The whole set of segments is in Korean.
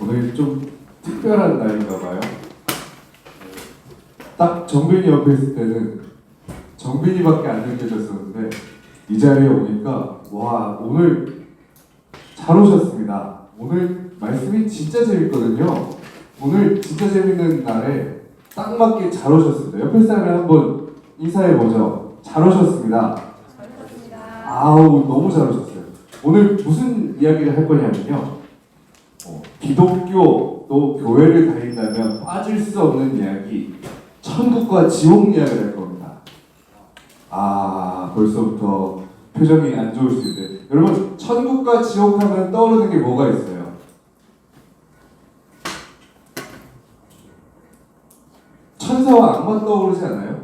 오늘 좀 특별한 날인가 봐요. 딱 정빈이 옆에 있을 때는 정빈이밖에 안 느껴졌었는데 이 자리에 오니까 와, 오늘 잘 오셨습니다. 오늘 말씀이 진짜 재밌거든요. 오늘 진짜 재밌는 날에 딱 맞게 잘 오셨습니다. 옆에 사람을 한번 인사해보죠. 잘 오셨습니다. 아우, 너무 잘 오셨어요. 오늘 무슨 이야기를 할 거냐면요, 기독교 또 교회를 다닌다면 빠질 수 없는 이야기, 천국과 지옥 이야기를 할 겁니다. 아, 벌써부터 표정이 안 좋을 수 있는데, 여러분, 천국과 지옥 하면 떠오르는 게 뭐가 있어요? 천사와 악마 떠오르지 않아요?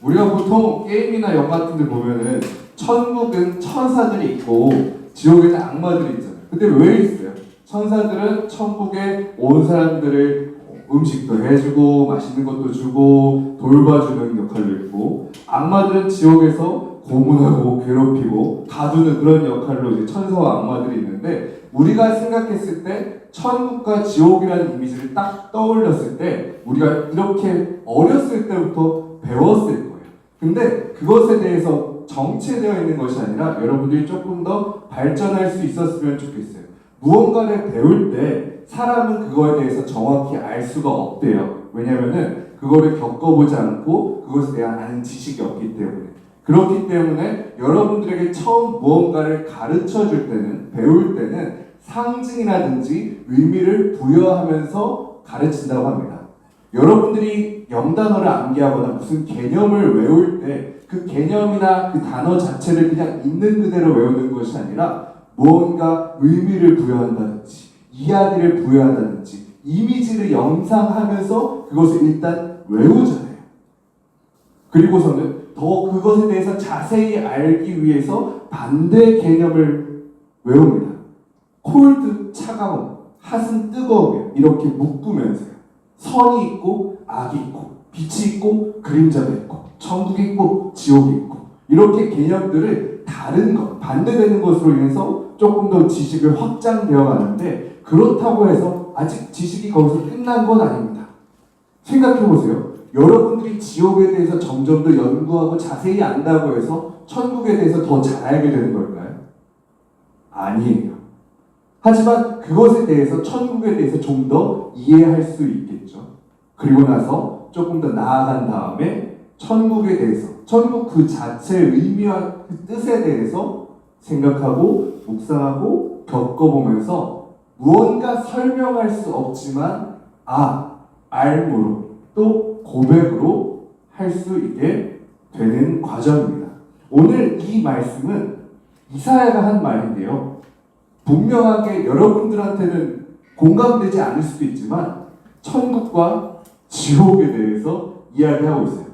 우리가 보통 게임이나 영화 같은 데 보면은 천국은 천사들이 있고 지옥에는 악마들이 있잖아요. 근데 왜 있어요? 천사들은 천국에 온 사람들을 음식도 해주고 맛있는 것도 주고 돌봐주는 역할도 있고, 악마들은 지옥에서 고문하고 괴롭히고 가두는 그런 역할로 이제 천사와 악마들이 있는데, 우리가 생각했을 때 천국과 지옥이라는 이미지를 딱 떠올렸을 때 우리가 이렇게 어렸을 때부터 배웠을 거예요. 근데 그것에 대해서 정체되어 있는 것이 아니라 여러분들이 조금 더 발전할 수 있었으면 좋겠어요. 무언가를 배울 때 사람은 그거에 대해서 정확히 알 수가 없대요. 왜냐면은 그거를 겪어보지 않고 그것에 대한 아는 지식이 없기 때문에. 그렇기 때문에 여러분들에게 처음 무언가를 가르쳐 줄 때는, 배울 때는 상징이라든지 의미를 부여하면서 가르친다고 합니다. 여러분들이 영단어를 암기하거나 무슨 개념을 외울 때 그 개념이나 그 단어 자체를 그냥 있는 그대로 외우는 것이 아니라 무언가 의미를 부여한다든지 이야기를 부여한다든지 이미지를 연상하면서 그것을 일단 외우잖아요. 그리고서는 더 그것에 대해서 자세히 알기 위해서 반대 개념을 외웁니다. 콜드, 차가움, 핫은 뜨거움, 이렇게 묶으면서요. 선이 있고 악이 있고 빛이 있고 그림자가 있고 천국이 있고 지옥이 있고, 이렇게 개념들을 다른 것, 반대되는 것으로 인해서 조금 더 지식을 확장되어 가는데, 그렇다고 해서 아직 지식이 거기서 끝난 건 아닙니다. 생각해보세요. 여러분들이 지옥에 대해서 점점 더 연구하고 자세히 안다고 해서 천국에 대해서 더 잘 알게 되는 걸까요? 아니에요. 하지만 그것에 대해서, 천국에 대해서 좀 더 이해할 수 있겠죠. 그리고 나서 조금 더 나아간 다음에 천국에 대해서, 천국 그 자체의 의미와 그 뜻에 대해서 생각하고 묵상하고 겪어보면서 무언가 설명할 수 없지만 알므로 또 고백으로 할 수 있게 되는 과정입니다. 오늘 이 말씀은 이사야가 한 말인데요, 분명하게 여러분들한테는 공감되지 않을 수도 있지만 천국과 지옥에 대해서 이야기하고 있어요.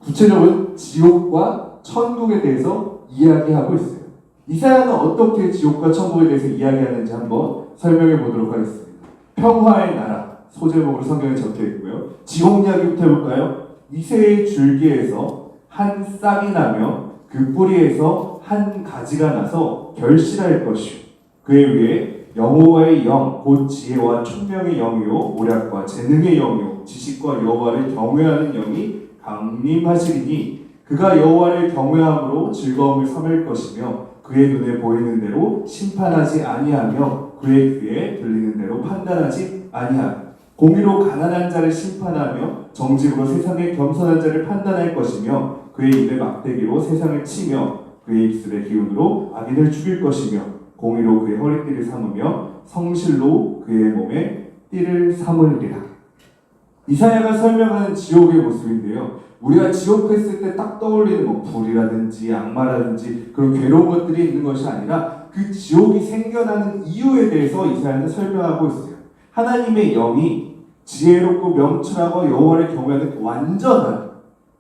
구체적으로 지옥과 천국에 대해서 이야기하고 있어요. 이사야는 어떻게 지옥과 천국에 대해서 이야기하는지 한번 설명해 보도록 하겠습니다. 평화의 나라, 소제목으로 성경에 적혀 있고요. 지옥 이야기부터 해볼까요? 이새의 줄기에서 한 싹이 나며 그 뿌리에서 한 가지가 나서 결실할 것이요, 그에 위에 여호와의 영, 곧 지혜와 총명의 영이요 오략과 재능의 영이요 지식과 여호와를 경외하는 영이 강림하시리니, 그가 여호와를 경외함으로 즐거움을 삼을 것이며 그의 눈에 보이는 대로 심판하지 아니하며 그의 귀에 들리는 대로 판단하지 아니하며 공의로 가난한 자를 심판하며 정직으로 세상의 겸손한 자를 판단할 것이며 그의 입에 막대기로 세상을 치며 그의 입술의 기운으로 악인을 죽일 것이며 공의로 그의 허리띠를 삼으며 성실로 그의 몸에 띠를 삼으리라. 이사야가 설명하는 지옥의 모습인데요, 우리가 지옥 했을 때 딱 떠올리는 불이라든지 악마라든지 그런 괴로운 것들이 있는 것이 아니라 그 지옥이 생겨나는 이유에 대해서 이사야는 설명하고 있어요. 하나님의 영이 지혜롭고 명철하고 여호와를 경외하는 완전한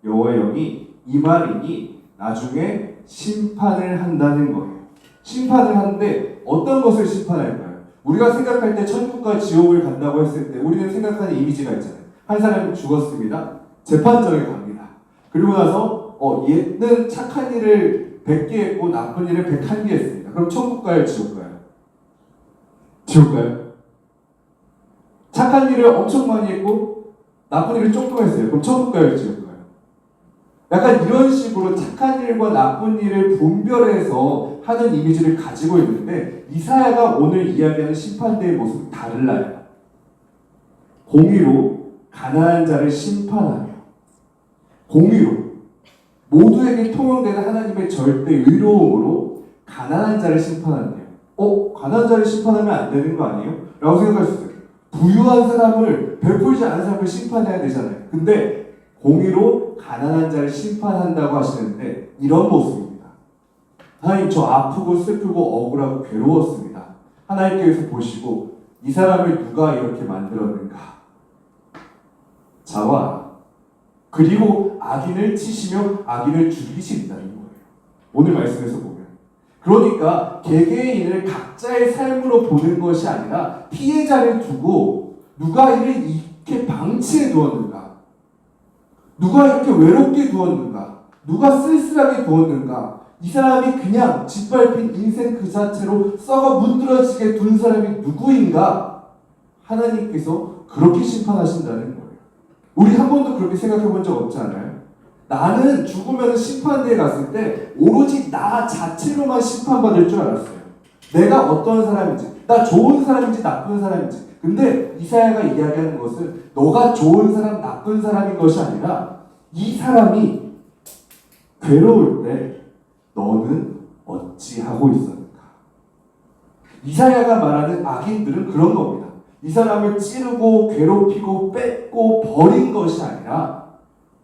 여호와의 영이 임하리니 나중에 심판을 한다는 거예요. 심판을 하는데 어떤 것을 심판할까요? 우리가 생각할 때 천국과 지옥을 간다고 했을 때 우리는 생각하는 이미지가 있잖아요. 한 사람이 죽었습니다. 재판정에 갑니다. 그리고 나서 얘는 착한 일을 100개 했고 나쁜 일을 101개 했습니다. 그럼 천국 가요, 지옥 가요? 지옥 가요? 착한 일을 엄청 많이 했고 나쁜 일을 조금 했어요. 그럼 천국 가요, 지옥 가요? 약간 이런 식으로 착한 일과 나쁜 일을 분별해서 하는 이미지를 가지고 있는데 이사야가 오늘 이야기하는 심판대의 모습은 달라요. 공의로 가난한 자를 심판하며 공의로 모두에게 통용되는 하나님의 절대 의로움으로 가난한 자를 심판한대요. 가난한 자를 심판하면 안 되는 거 아니에요? 라고 생각할 수 있어요. 부유한 사람을 베풀지 않은 사람을 심판해야 되잖아요. 근데 공의로 가난한 자를 심판한다고 하시는데 이런 모습입니다. 하나님, 저 아프고 슬프고 억울하고 괴로웠습니다. 하나님께서 보시고 이 사람을 누가 이렇게 만들었는가? 자와 그리고 악인을 치시며 악인을 죽이신다는 거예요. 오늘 말씀에서 보면. 그러니까 개개인을 각자의 삶으로 보는 것이 아니라 피해자를 두고 누가 이를 이렇게 방치해 두었는가? 누가 이렇게 외롭게 두었는가? 누가 쓸쓸하게 두었는가? 이 사람이 그냥 짓밟힌 인생 그 자체로 썩어 문드러지게 둔 사람이 누구인가? 하나님께서 그렇게 심판하신다는 거예요. 우리 한 번도 그렇게 생각해 본 적 없지 않아요? 나는 죽으면 심판대에 갔을 때 오로지 나 자체로만 심판받을 줄 알았어요. 내가 어떤 사람인지, 나 좋은 사람인지 나쁜 사람인지. 근데 이사야가 이야기하는 것은 너가 좋은 사람, 나쁜 사람인 것이 아니라 이 사람이 괴로울 때 너는 어찌하고 있었는가? 이사야가 말하는 악인들은 그런 겁니다. 이 사람을 찌르고 괴롭히고 뺏고 버린 것이 아니라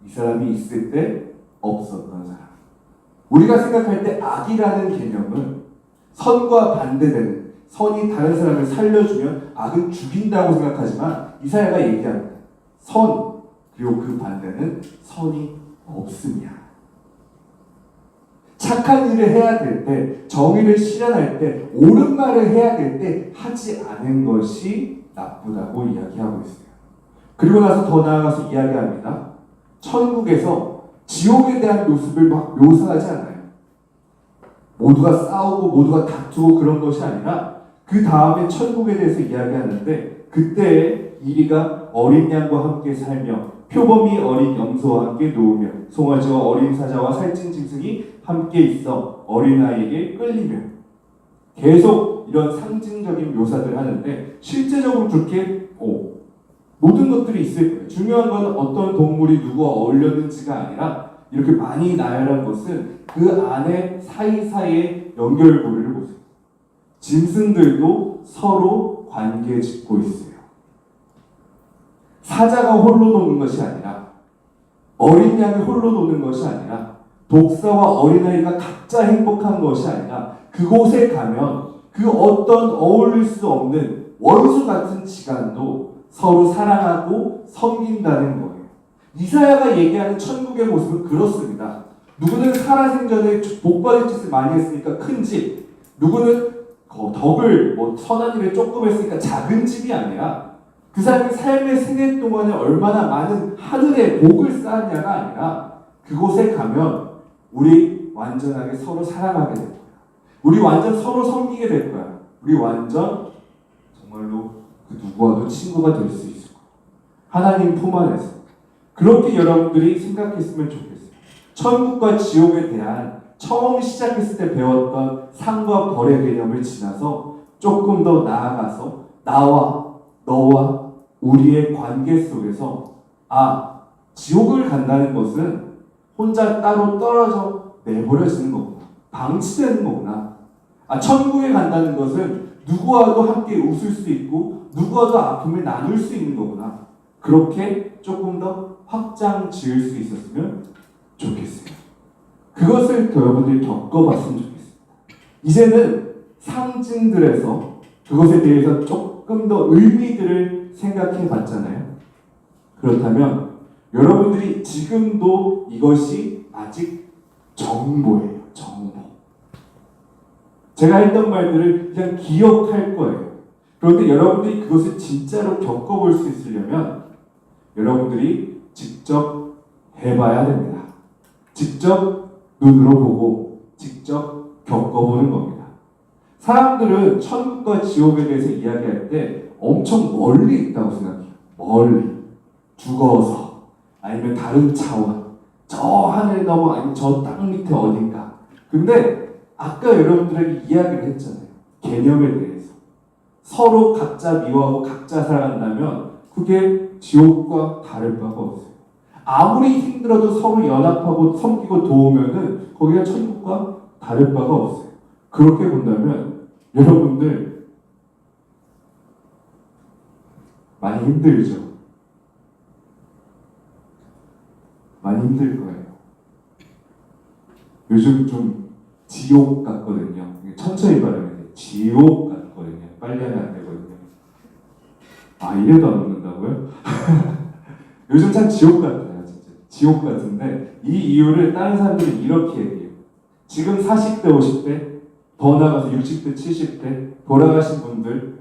이 사람이 있을 때 없었던 사람. 우리가 생각할 때 악이라는 개념은 선과 반대되는, 선이 다른 사람을 살려주면 악은 죽인다고 생각하지만 이사야가 얘기합니다. 선, 그리고 그 반대는 선이 없음이야. 착한 일을 해야 될 때, 정의를 실현할 때, 옳은 말을 해야 될 때 하지 않은 것이 나쁘다고 이야기하고 있어요. 그리고 나서 더 나아가서 이야기합니다. 천국에서 지옥에 대한 모습을 막 묘사하지 않아요. 모두가 싸우고 모두가 다투고 그런 것이 아니라 그 다음에 천국에 대해서 이야기하는데 그때의 이리가 어린 양과 함께 살며 표범이 어린 염소와 함께 누우며 송아지와 어린 사자와 살찐 짐승이 함께 있어 어린아이에게 끌리며 계속 이런 상징적인 묘사들을 하는데 실제적으로 그렇게 모든 것들이 있을 거예요. 중요한 건 어떤 동물이 누구와 어울렸는지가 아니라 이렇게 많이 나열한 것은 그 안에 사이사이에 연결고리를 보세요. 짐승들도 서로 관계 짓고 있어요. 사자가 홀로 노는 것이 아니라 어린 양이 홀로 노는 것이 아니라 독사와 어린아이가 각자 행복한 것이 아니라 그곳에 가면 그 어떤 어울릴 수 없는 원수 같은 지간도 서로 사랑하고 섬긴다는 거예요. 이사야가 얘기하는 천국의 모습은 그렇습니다. 누구는 살아생전에 복받을 짓을 많이 했으니까 큰 집, 누구는 덕을 선한 일을 조금 했으니까 작은 집이 아니라 그 사람의 삶의 생애 동안에 얼마나 많은 하늘의 복을 쌓았냐가 아니라 그곳에 가면 우리 완전하게 서로 사랑하게 될 거야. 우리 완전 서로 섬기게 될 거야. 우리 완전 정말로 그 누구와도 친구가 될 수 있을 거야. 하나님 품 안에서. 그렇게 여러분들이 생각했으면 좋겠어요. 천국과 지옥에 대한 처음 시작했을 때 배웠던 상과 벌의 개념을 지나서 조금 더 나아가서 나와 너와 우리의 관계 속에서 지옥을 간다는 것은 혼자 따로 떨어져 내버려지는 거구나. 방치되는 거구나. 천국에 간다는 것은 누구와도 함께 웃을 수 있고 누구와도 아픔을 나눌 수 있는 거구나. 그렇게 조금 더 확장 지을 수 있었으면 좋겠어요. 그것을 여러분들이 겪어봤으면 좋겠습니다. 이제는 상징들에서 그것에 대해서 조금 더 의미들을 생각해 봤잖아요. 그렇다면 여러분들이 지금도 이것이 아직 정보예요. 정보. 제가 했던 말들을 그냥 기억할 거예요. 그런데 여러분들이 그것을 진짜로 겪어볼 수 있으려면 여러분들이 직접 해봐야 됩니다. 직접 눈으로 보고 직접 겪어보는 겁니다. 사람들은 천국과 지옥에 대해서 이야기할 때 엄청 멀리 있다고 생각해요. 멀리. 죽어서. 아니면 다른 차원. 저 하늘 넘어, 아니면 저 땅 밑에 어딘가. 근데 아까 여러분들에게 이야기를 했잖아요. 개념에 대해서. 서로 각자 미워하고 각자 사랑한다면 그게 지옥과 다를 바가 없어요. 아무리 힘들어도 서로 연합하고 섬기고 도우면은 거기가 천국과 다를 바가 없어요. 그렇게 본다면 여러분들 많이 힘들죠? 많이 힘들 거예요. 요즘 좀 지옥 같거든요. 천천히 발음해야 돼요. 지옥 같거든요. 빨리 하면 안 되거든요. 아, 이래도 안 웃는다고요? 요즘 참 지옥 같아요. 진짜 지옥 같은데 이 이유를 다른 사람들이 이렇게 얘기해요. 지금 40대, 50대, 더 나가서 60대, 70대 돌아가신 분들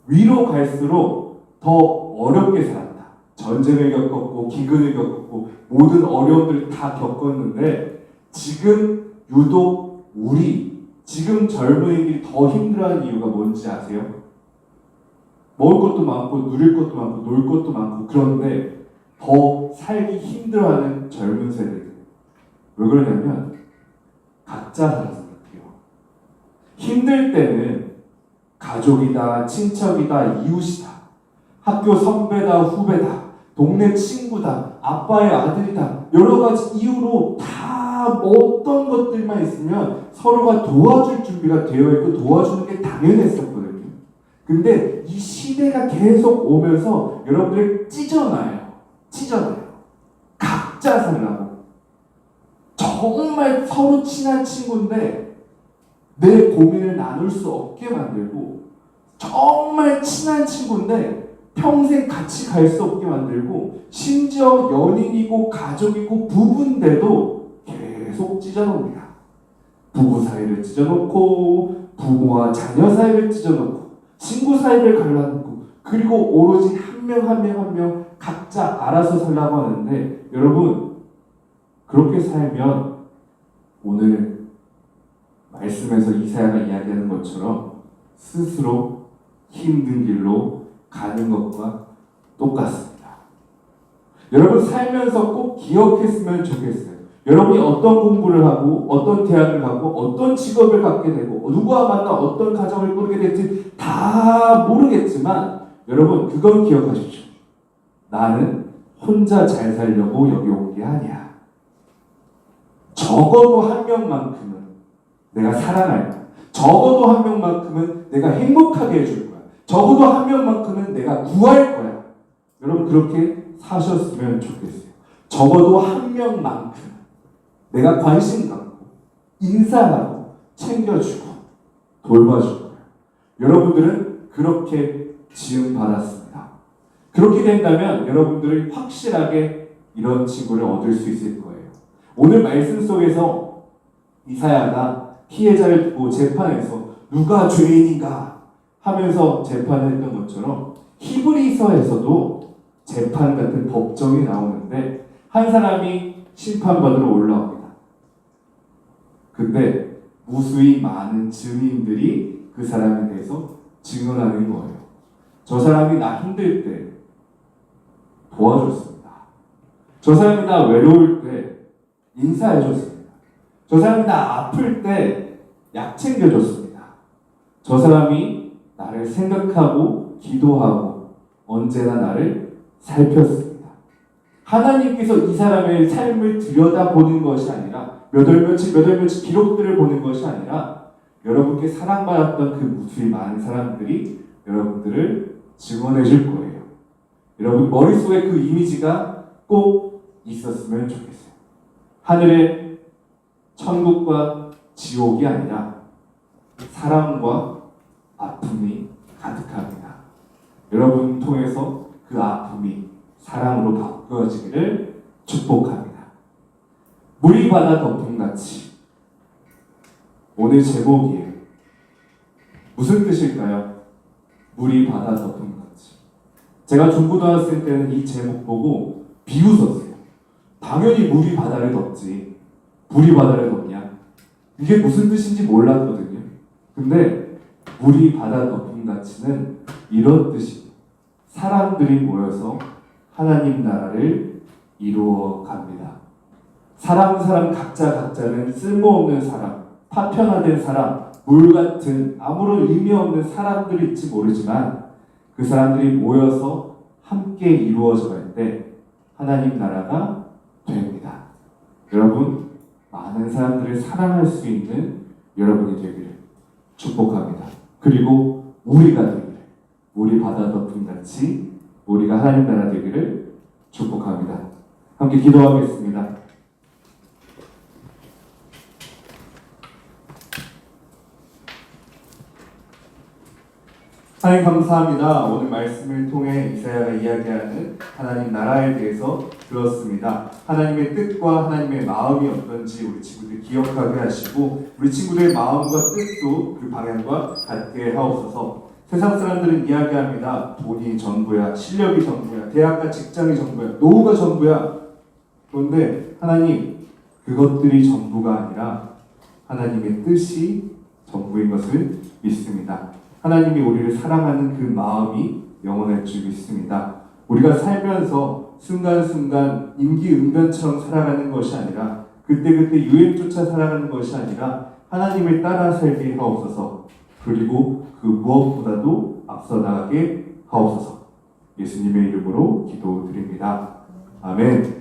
위로 갈수록 더 어렵게 살았다. 전쟁을 겪었고 기근을 겪었고 모든 어려움들을 다 겪었는데 지금 유독 우리 지금 젊은이들이 더 힘들어하는 이유가 뭔지 아세요? 먹을 것도 많고 누릴 것도 많고 놀 것도 많고 그런데 더 살기 힘들어하는 젊은 세대들. 왜 그러냐면 각자 살아서 그래요. 힘들 때는 가족이다, 친척이다, 이웃이다, 학교 선배다, 후배다, 동네 친구다, 아빠의 아들이다, 여러 가지 이유로 다 어떤 것들만 있으면 서로가 도와줄 준비가 되어 있고 도와주는 게 당연했었거든요. 근데 이 시대가 계속 오면서 여러분들을 찢어놔요. 각자 살라고. 정말 서로 친한 친구인데 내 고민을 나눌 수 없게 만들고 정말 친한 친구인데 평생 같이 갈 수 없게 만들고 심지어 연인이고 가족이고 부부인데도 계속 찢어놓습니다. 부부 사이를 찢어놓고 부모와 자녀 사이를 찢어놓고 친구 사이를 갈라놓고 그리고 오로지 한 명 각자 알아서 살라고 하는데 여러분 그렇게 살면 오늘 말씀에서 이사야가 이야기하는 것처럼 스스로 힘든 길로 가는 것과 똑같습니다. 여러분 살면서 꼭 기억했으면 좋겠어요. 여러분이 어떤 공부를 하고 어떤 대학을 가고 어떤 직업을 갖게 되고 누구와 만나 어떤 가정을 꾸리게 될지 다 모르겠지만 여러분 그건 기억하십시오. 나는 혼자 잘 살려고 여기 온 게 아니야. 적어도 한 명만큼은 내가 사랑할 거야. 적어도 한 명만큼은 내가 행복하게 해줄 거야. 적어도 한 명만큼은 내가 구할 거야. 여러분 그렇게 사셨으면 좋겠어요. 적어도 한 명만큼 내가 관심 갖고 인사하고 챙겨주고 돌봐줄 거야. 여러분들은 그렇게 지음받았습니다. 그렇게 된다면 여러분들은 확실하게 이런 친구를 얻을 수 있을 거예요. 오늘 말씀 속에서 이사야가 피해자를 두고 재판에서 누가 죄인인가 하면서 재판을 했던 것처럼 히브리서에서도 재판 같은 법정이 나오는데 한 사람이 심판받으러 올라옵니다. 근데 무수히 많은 증인들이 그 사람에 대해서 증언하는 거예요. 저 사람이 나 힘들 때 도와줬습니다. 저 사람이 나 외로울 때 인사해줬습니다. 저 사람이 나 아플 때 약 챙겨줬습니다. 저 사람이 나를 생각하고 기도하고 언제나 나를 살폈습니다. 하나님께서 이 사람의 삶을 들여다보는 것이 아니라 몇 월 며칠 기록들을 보는 것이 아니라 여러분께 사랑받았던 그 무수히 많은 사람들이 여러분들을 증언해 줄 거예요. 여러분 머릿속에 그 이미지가 꼭 있었으면 좋겠어요. 하늘의 천국과 지옥이 아니라 사랑과 아픔이 가득합니다. 여러분 통해서 그 아픔이 사랑으로 바꾸어지기를 축복합니다. 물이 바다 덮음같이. 오늘 제목이에요. 무슨 뜻일까요? 물이 바다 덮음같이. 제가 중고등학생 때는 이 제목 보고 비웃었어요. 당연히 물이 바다를 덮지. 불이 바다를 덮냐? 이게 무슨 뜻인지 몰랐거든요. 근데 물이 바다 덮음같이는 이런 뜻입니다. 사람들이 모여서 하나님 나라를 이루어 갑니다. 사람 각자는 쓸모없는 사람, 파편화된 사람, 물 같은 아무런 의미 없는 사람들일지 모르지만 그 사람들이 모여서 함께 이루어져 갈 때 하나님 나라가 됩니다. 여러분, 많은 사람들을 사랑할 수 있는 여러분이 되기를 축복합니다. 그리고 우리가 되기를, 우리 바다 덮음같이 우리가 하나님 나라 되기를 축복합니다. 함께 기도하겠습니다. 하나님 감사합니다. 오늘 말씀을 통해 이사야가 이야기하는 하나님 나라에 대해서 들었습니다. 하나님의 뜻과 하나님의 마음이 어떤지 우리 친구들 기억하게 하시고 우리 친구들의 마음과 뜻도 그 방향과 같게 하옵소서. 세상 사람들은 이야기합니다. 돈이 전부야, 실력이 전부야, 대학과 직장이 전부야, 노후가 전부야. 그런데 하나님, 그것들이 전부가 아니라 하나님의 뜻이 전부인 것을 믿습니다. 하나님이 우리를 사랑하는 그 마음이 영원할 줄 믿습니다. 우리가 살면서 순간순간 임기응변처럼 살아가는 것이 아니라 그때그때 유행조차 살아가는 것이 아니라 하나님을 따라 살게 하옵소서. 그리고 그 무엇보다도 앞서 나가게 하옵소서. 예수님의 이름으로 기도드립니다. 아멘.